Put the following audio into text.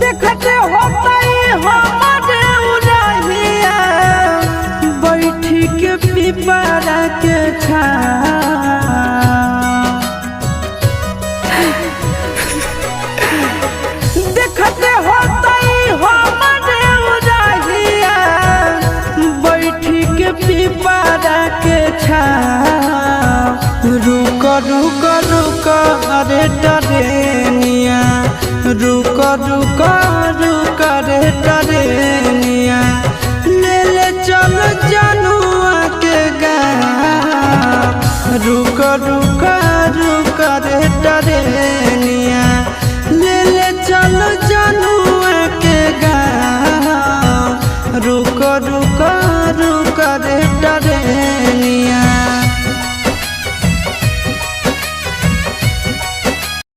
देखते होता हमारे उड़हिया बैठी के पिपरा के देखते होता हमारे उड़हिया बैठी के पिपरा के रुक रुक रुक अरे टरेनिया रुक रुक रुक रे टरेनिया ले ले चल जनुआ के गाँव रुक रुक रुक रे टरेनिया।